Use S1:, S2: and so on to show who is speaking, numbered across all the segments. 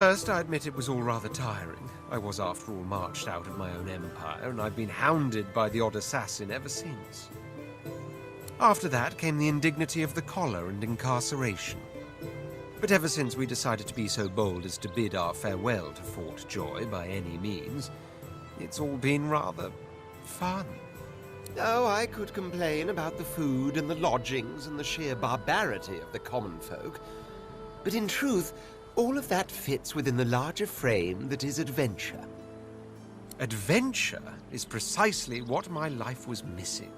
S1: First, I admit it was all rather tiring. I was, after all, marched out of my own empire, and I've been hounded by the odd assassin ever since. After that came the indignity of the collar and incarceration. But ever since we decided to be so bold as to bid our farewell to Fort Joy by any means, it's all been rather fun. Oh, I could complain about the food and the lodgings and the sheer barbarity of the common folk. But in truth, all of that fits within the larger frame that is adventure. Adventure is precisely what my life was missing.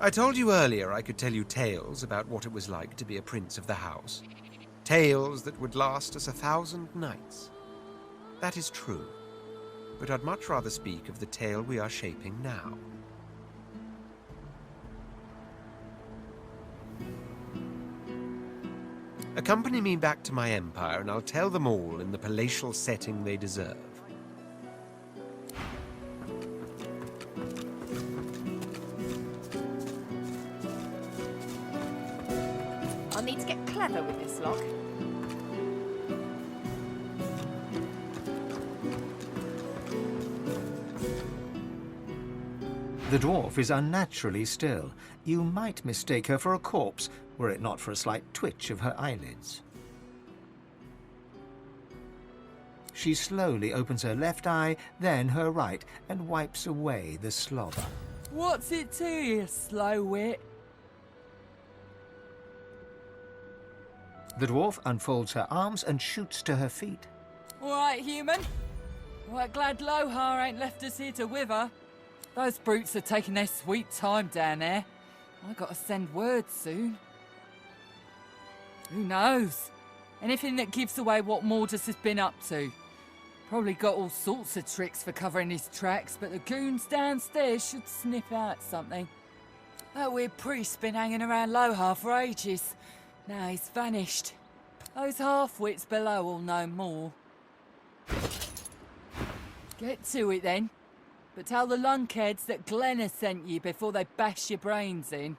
S1: I told you earlier I could tell you tales about what it was like to be a prince of the house. Tales that would last us 1,000 nights. That is true. But I'd much rather speak of the tale we are shaping now. Accompany me back to my empire, and I'll tell them all in the palatial setting they deserve.
S2: I'll need to get clever with this lock.
S3: The dwarf is unnaturally still. You might mistake her for a corpse, were it not for a slight twitch of her eyelids. She slowly opens her left eye, then her right, and wipes away the slobber.
S4: What's it to you, slow wit?
S3: The dwarf unfolds her arms and shoots to her feet.
S4: All right, human. Right glad Lohar ain't left us here to wither. Those brutes are taking their sweet time down there. I gotta send word soon. Who knows? Anything that gives away what Mordus has been up to. Probably got all sorts of tricks for covering his tracks, but the goons downstairs should sniff out something. That weird priest's been hanging around Lohar for ages. Now he's vanished. Those half-wits below will know more. Get to it then. But tell the lunkheads that Glenn has sent you before they bash your brains in.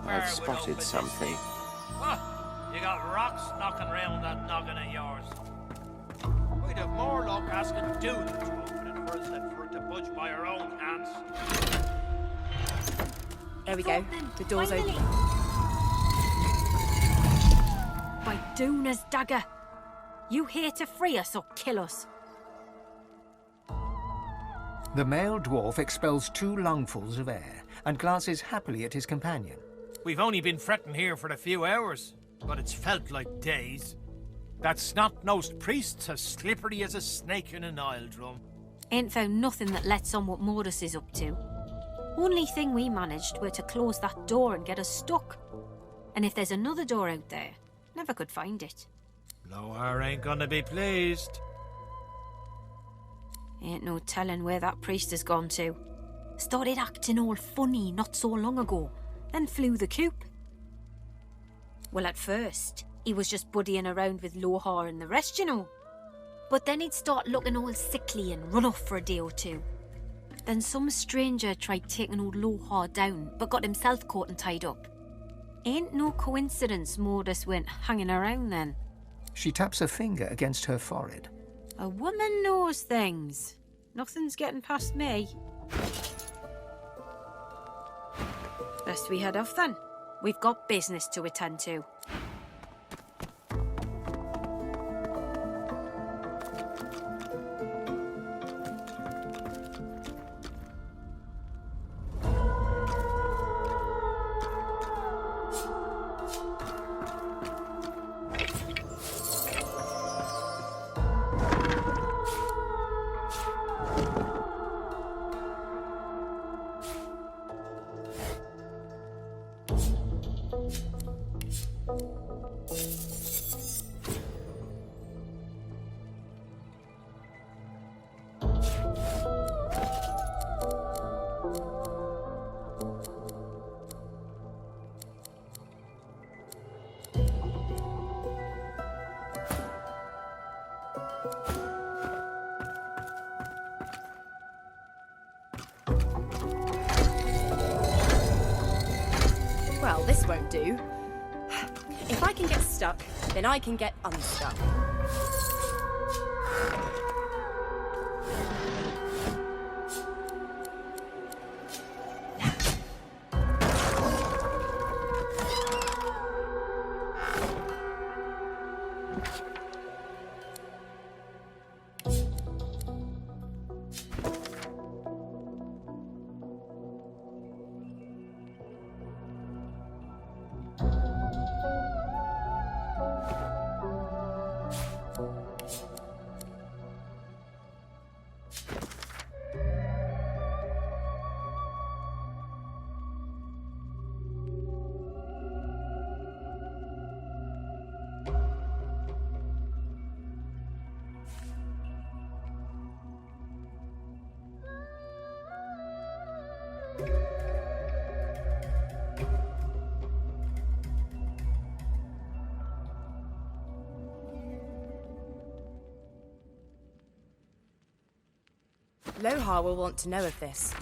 S5: I've spotted something.
S6: You got rocks knocking round that noggin of yours. We'd have more luck asking Dude to open it for us than for it to budge by our own hands.
S2: There we go. The door's open.
S7: By Duna's dagger. You here to free us or kill us?
S3: The male dwarf expels 2 lungfuls of air and glances happily at his companion.
S6: We've only been fretting here for a few hours, but it's felt like days. That snot-nosed priest's as slippery as a snake in an oil drum.
S7: Ain't found nothing that lets on what Mordus is up to. Only thing we managed were to close that door and get us stuck. And if there's another door out there, never could find it.
S6: Lohar ain't gonna be pleased.
S7: Ain't no telling where that priest has gone to. Started acting all funny not so long ago, then flew the coop. Well, at first, he was just buddying around with Lohar and the rest, you know. But then he'd start looking all sickly and run off for a day or two. Then some stranger tried taking old Lohar down, but got himself caught and tied up. Ain't no coincidence Mordus went hanging around then.
S3: She taps a finger against her forehead.
S7: A woman knows things. Nothing's getting past me. Best we head off then. We've got business to attend to.
S2: Well, this won't do. If I can get stuck, then I can get unstuck. Lohar will want to know of this.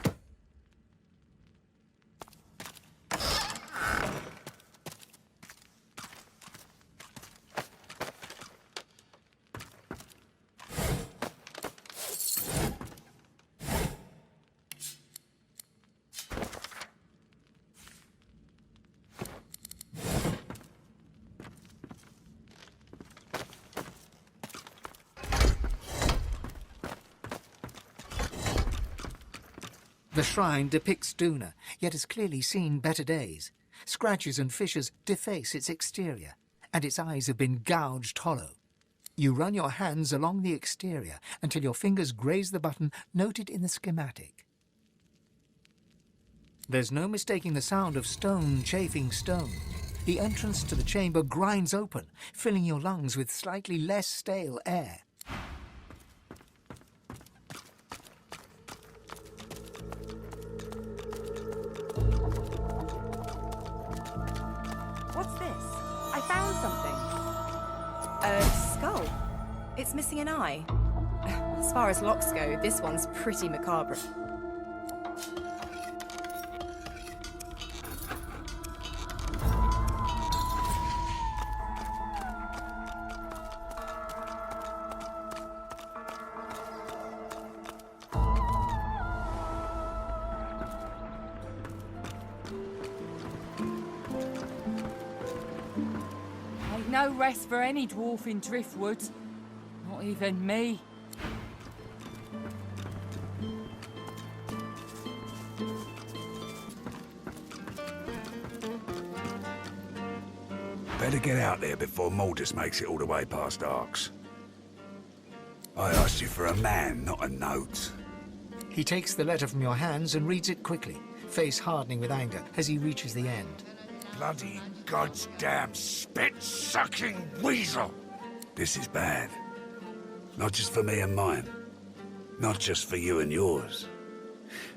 S3: The shrine depicts Duna, yet has clearly seen better days. Scratches and fissures deface its exterior, and its eyes have been gouged hollow. You run your hands along the exterior until your fingers graze the button noted in the schematic. There's no mistaking the sound of stone chafing stone. The entrance to the chamber grinds open, filling your lungs with slightly less stale air.
S2: What's this? I found something. A skull. It's missing an eye. As far as locks go, this one's pretty macabre.
S4: Ain't no rest for any dwarf in Driftwood. Not even me.
S8: Better get out there before Maldus makes it all the way past Arks. I asked you for a man, not a note.
S3: He takes the letter from your hands and reads it quickly, face hardening with anger as he reaches the end.
S8: Bloody goddamn spit-sucking weasel! This is bad. Not just for me and mine. Not just for you and yours.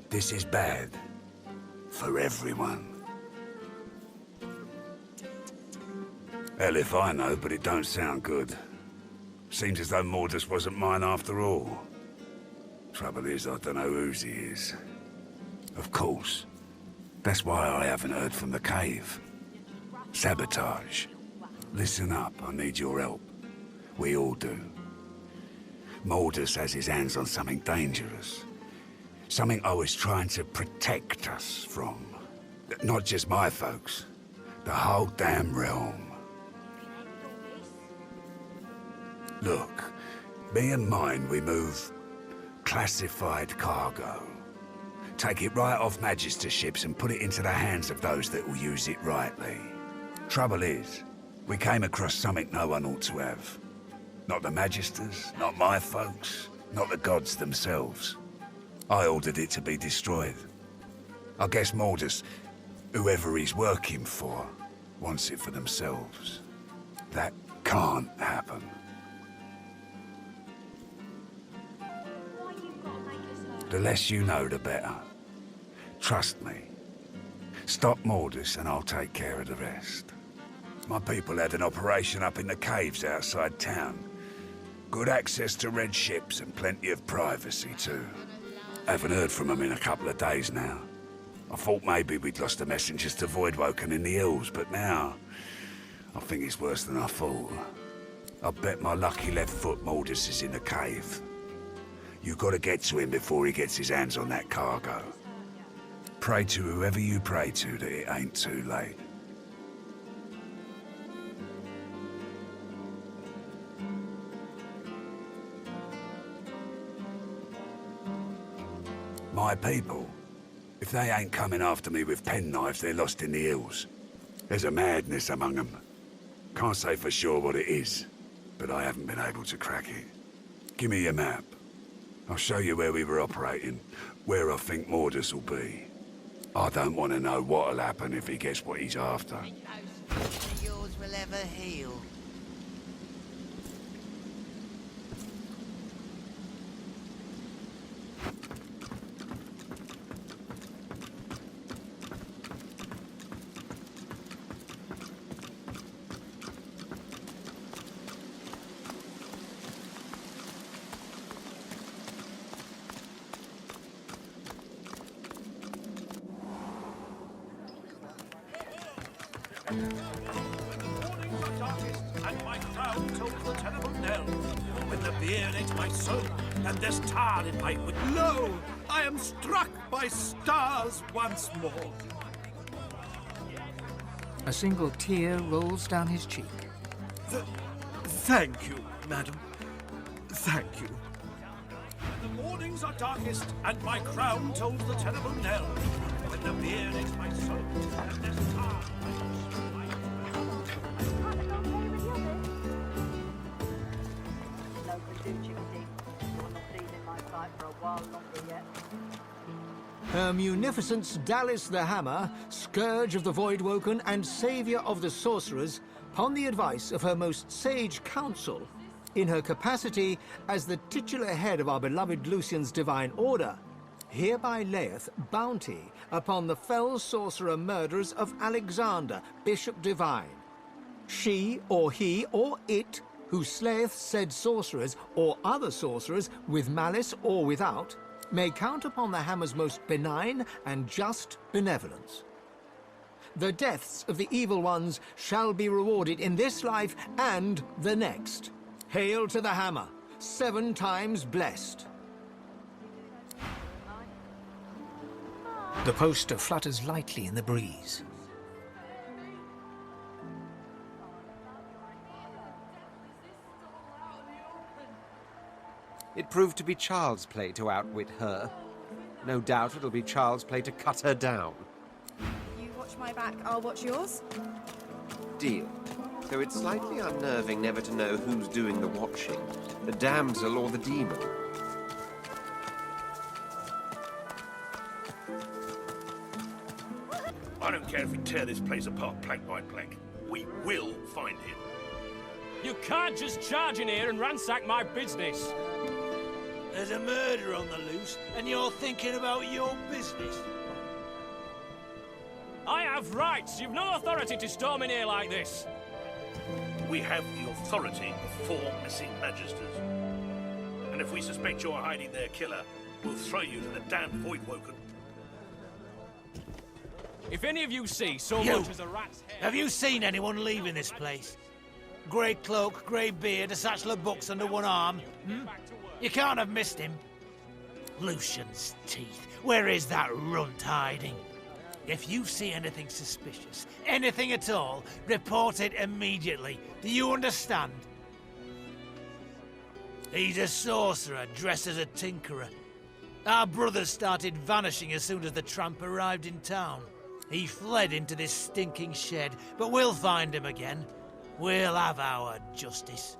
S8: This is bad. For everyone. Hell if I know, but it don't sound good. Seems as though Mordus wasn't mine after all. Trouble is, I don't know whose he is. Of course. That's why I haven't heard from the cave. Sabotage. Listen up, I need your help. We all do. Mordus has his hands on something dangerous. Something I was trying to protect us from. Not just my folks. The whole damn realm. Look, me and mine, we move classified cargo. Take it right off Magister ships and put it into the hands of those that will use it rightly. Trouble is, we came across something no one ought to have. Not the Magisters, not my folks, not the gods themselves. I ordered it to be destroyed. I guess Mordus, whoever he's working for, wants it for themselves. That can't happen. The less you know, the better. Trust me. Stop Mordus and I'll take care of the rest. My people had an operation up in the caves outside town. Good access to red ships and plenty of privacy too. Haven't heard from them in a couple of days now. I thought maybe we'd lost the messengers to Voidwoken in the hills, but now I think it's worse than I thought. I bet my lucky left foot Mordus is in the cave. You gotta get to him before he gets his hands on that cargo. Pray to whoever you pray to that it ain't too late. My people, if they ain't coming after me with penknives, they're lost in the hills. There's a madness among them. Can't say for sure what it is, but I haven't been able to crack it. Give me your map. I'll show you where we were operating, where I think Mordus will be. I don't want to know what'll happen if he gets what he's after.
S6: Yours will ever heal.
S9: And my crown told the terrible knell. When the beard ate my soul, and there's tar in my wit. Lo, I am struck by stars once more.
S3: A single tear rolls down his cheek.
S9: Thank you, madam. Thank you. When the mornings are darkest, and my crown told the terrible knell. When the beard ate my soul, and there's tar in my
S10: Her Munificence Dallis the Hammer, Scourge of the Voidwoken and Saviour of the Sorcerers, upon the advice of her most sage council, in her capacity as the titular head of our beloved Lucian's divine order, hereby layeth bounty upon the fell sorcerer murderers of Alexander, Bishop Divine. She, or he, or it, who slayeth said sorcerers or other sorcerers with malice or without, may count upon the Hammer's most benign and just benevolence. The deaths of the evil ones shall be rewarded in this life and the next. Hail to the Hammer, 7 times blessed.
S3: The poster flutters lightly in the breeze.
S1: It proved to be child's play to outwit her. No doubt it'll be child's play to cut her down.
S2: You watch my back, I'll watch yours.
S1: Deal. Though it's slightly unnerving never to know who's doing the watching, the damsel or the demon.
S9: I don't care if we tear this place apart plank by plank. We will find him.
S11: You can't just charge in here and ransack my business.
S6: There's a murder on the loose, and you're thinking about your business.
S11: I have rights. You've no authority to storm in here like this.
S9: We have the authority of 4 missing magisters. And if we suspect you're hiding their killer, we'll throw you to the damned Voidwoken.
S11: If any of you see so much as a rat's head...
S6: Have you seen anyone leaving this place? Grey cloak, grey beard, a satchel of books under one arm. You can't have missed him. Lucian's teeth. Where is that runt hiding? If you see anything suspicious, anything at all, report it immediately. Do you understand? He's a sorcerer dressed as a tinkerer. Our brothers started vanishing as soon as the tramp arrived in town. He fled into this stinking shed, but we'll find him again. We'll have our justice.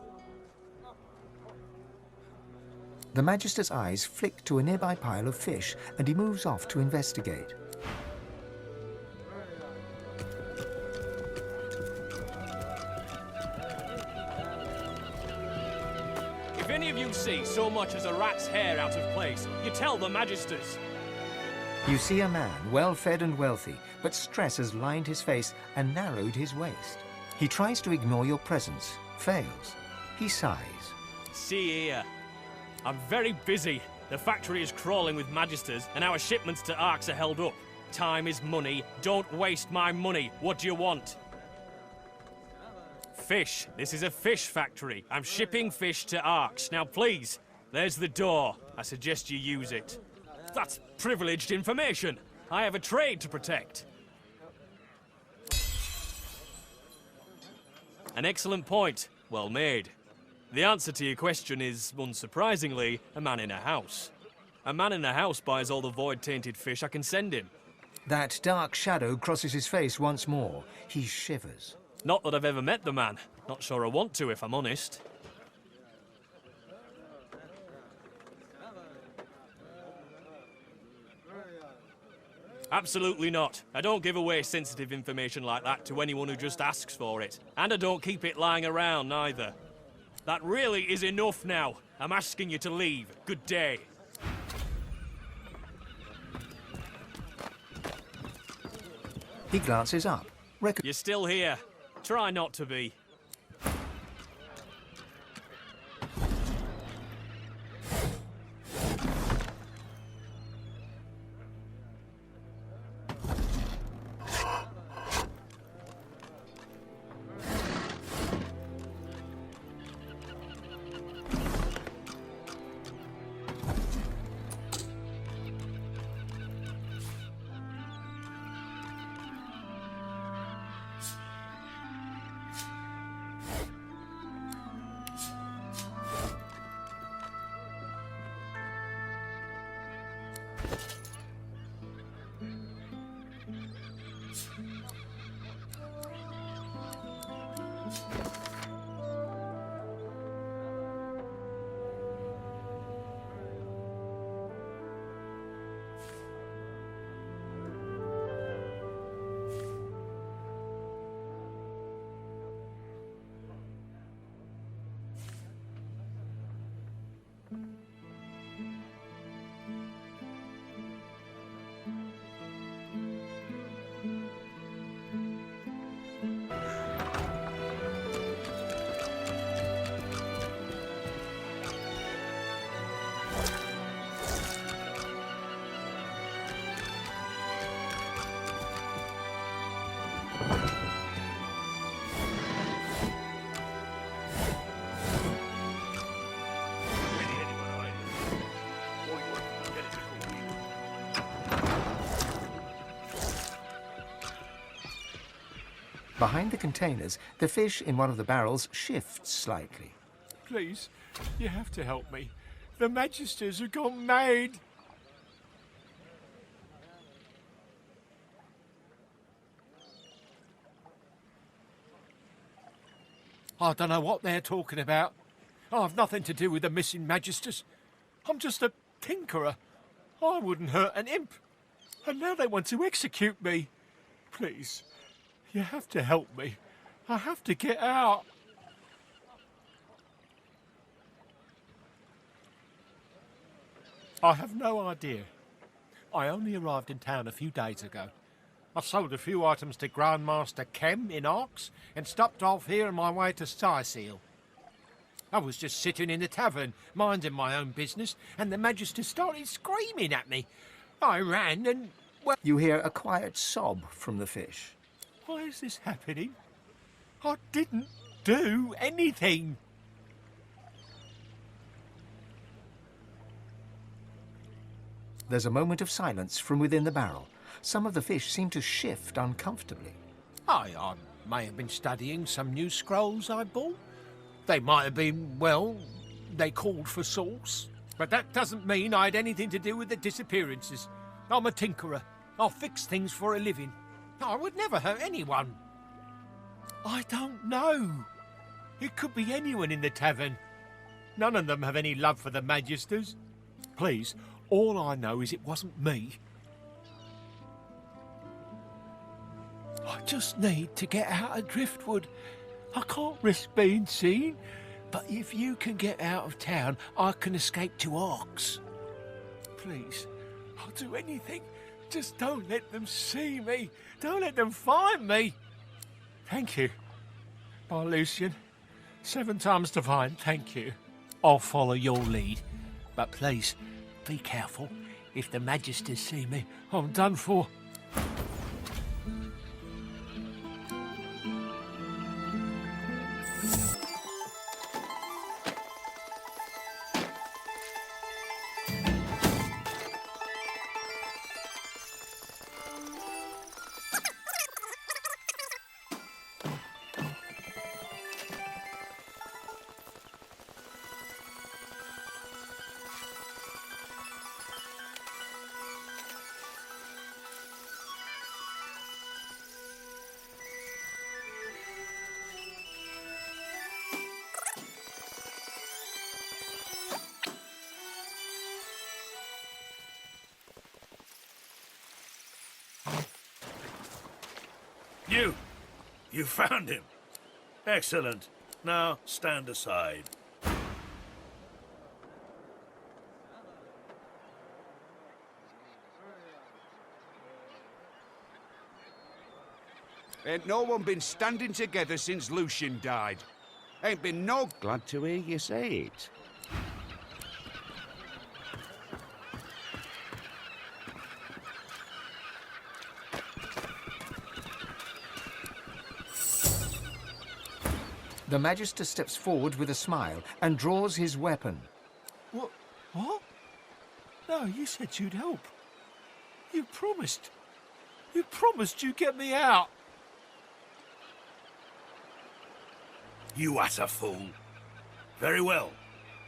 S3: The Magister's eyes flick to a nearby pile of fish, and he moves off to investigate.
S11: If any of you see so much as a rat's hair out of place, you tell the Magisters.
S3: You see a man, well-fed and wealthy, but stress has lined his face and narrowed his waist. He tries to ignore your presence, fails. He sighs.
S11: See here. I'm very busy. The factory is crawling with magisters, and our shipments to Arx are held up. Time is money. Don't waste my money. What do you want? Fish. This is a fish factory. I'm shipping fish to Arx. Now, please, there's the door. I suggest you use it. That's privileged information. I have a trade to protect. An excellent point. Well made. The answer to your question is, unsurprisingly, a man in a house. A man in a house buys all the void-tainted fish I can send him.
S3: That dark shadow crosses his face once more. He shivers.
S11: Not that I've ever met the man. Not sure I want to, if I'm honest. Absolutely not. I don't give away sensitive information like that to anyone who just asks for it. And I don't keep it lying around, neither. That really is enough now. I'm asking you to leave. Good day.
S3: He glances up.
S11: You're still here. Try not to be.
S3: Behind the containers, the fish in one of the barrels shifts slightly.
S9: Please, you have to help me. The magisters have gone mad. I don't know what they're talking about. I've nothing to do with the missing magisters. I'm just a tinkerer. I wouldn't hurt an imp. And now they want to execute me. Please, you have to help me. I have to get out. I have no idea. I only arrived in town a few days ago. I sold a few items to Grandmaster Kem in Arx and stopped off here on my way to Skyseal. I was just sitting in the tavern, minding my own business, and the Magister started screaming at me. I ran and... well...
S3: You hear a quiet sob from the fish.
S9: Why is this happening? I didn't do anything.
S3: There's a moment of silence from within the barrel. Some of the fish seem to shift uncomfortably.
S9: I may have been studying some new scrolls I bought. They might have been, well, they called for sauce. But that doesn't mean I had anything to do with the disappearances. I'm a tinkerer. I'll fix things for a living. I would never hurt anyone. I don't know. It could be anyone in the tavern. None of them have any love for the Magisters. Please, all I know is it wasn't me. I just need to get out of Driftwood. I can't risk being seen, but if you can get out of town, I can escape to Arx. Please, I'll do anything. Just don't let them see me. Don't let them find me. Thank you. By Lucian. 7 times divine, thank you. I'll follow your lead. But please, be careful. If the Magisters see me, I'm done for.
S8: You found him. Excellent. Now, stand aside.
S12: Ain't no one been standing together since Lucian died. Ain't been no...
S5: Glad to hear you say it.
S3: The Magister steps forward with a smile and draws his weapon.
S9: What? What? No, you said you'd help. You promised. You promised you'd get me out.
S8: You utter fool. Very well.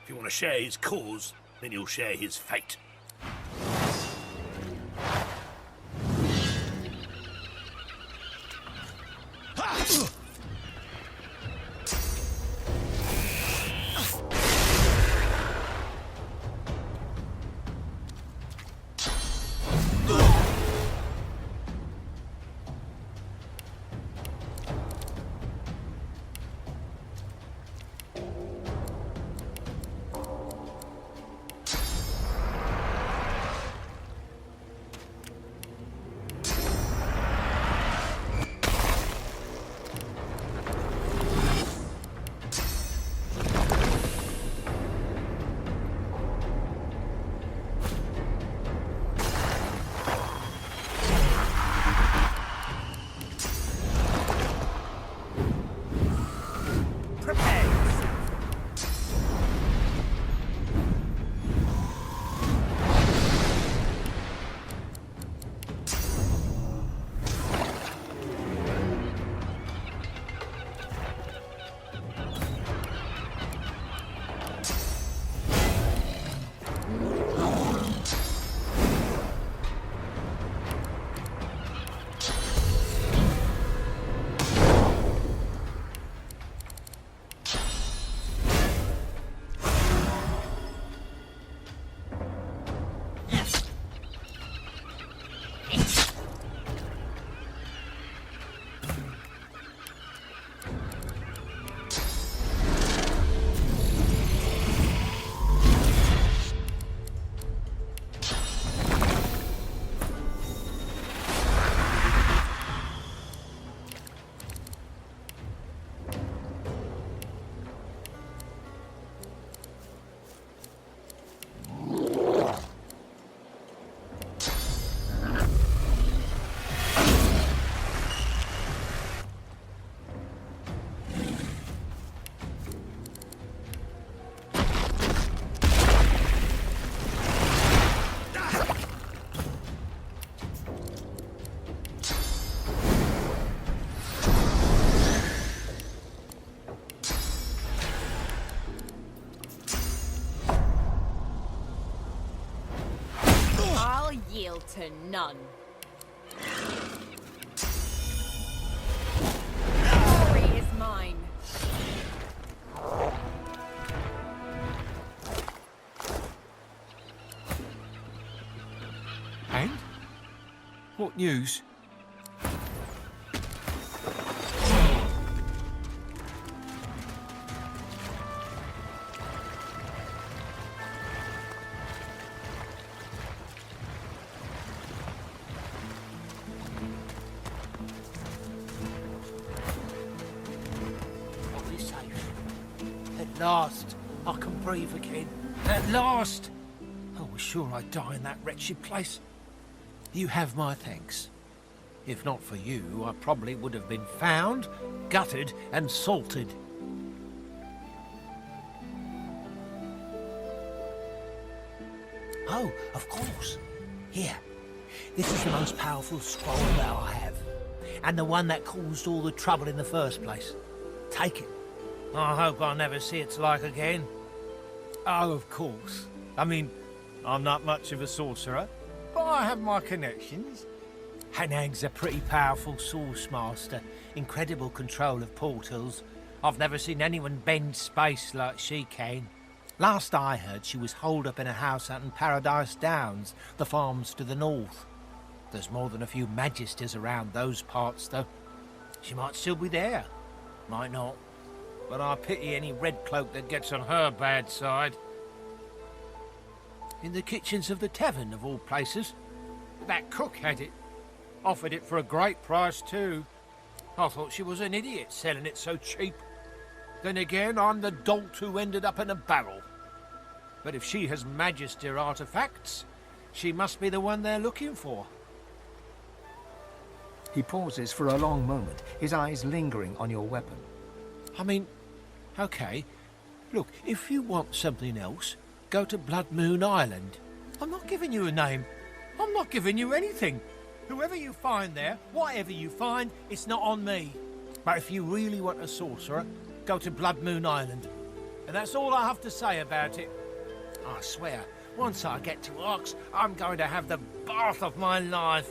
S8: If you want to share his cause, then you'll share his fate.
S2: Yield to none. Victory is mine.
S9: And? What news? At last, I can breathe again. At last! I was sure I'd die in that wretched place. You have my thanks. If not for you, I probably would have been found, gutted, and salted. Oh, of course. Here. This is the most powerful scroll that I have. And the one that caused all the trouble in the first place. Take it. I hope I'll never see its like again. Oh, of course. I mean, I'm not much of a sorcerer, but I have my connections. Hanag's a pretty powerful source master. Incredible control of portals. I've never seen anyone bend space like she can. Last I heard, she was holed up in a house out in Paradise Downs, the farms to the north. There's more than a few magisters around those parts, though. She might still be there. Might not. But I pity any red cloak that gets on her bad side. In the kitchens of the tavern, of all places. That cook had it. Offered it for a great price, too. I thought she was an idiot selling it so cheap. Then again, I'm the dolt who ended up in a barrel. But if she has Magister artifacts, she must be the one they're looking for.
S3: He pauses for a long moment, his eyes lingering on your weapon.
S9: I mean, okay. Look, if you want something else, go to Blood Moon Island. I'm not giving you a name. I'm not giving you anything. Whoever you find there, whatever you find, it's not on me. But if you really want a sorcerer, go to Blood Moon Island. And that's all I have to say about it. I swear, once I get to Arx, I'm going to have the bath of my life.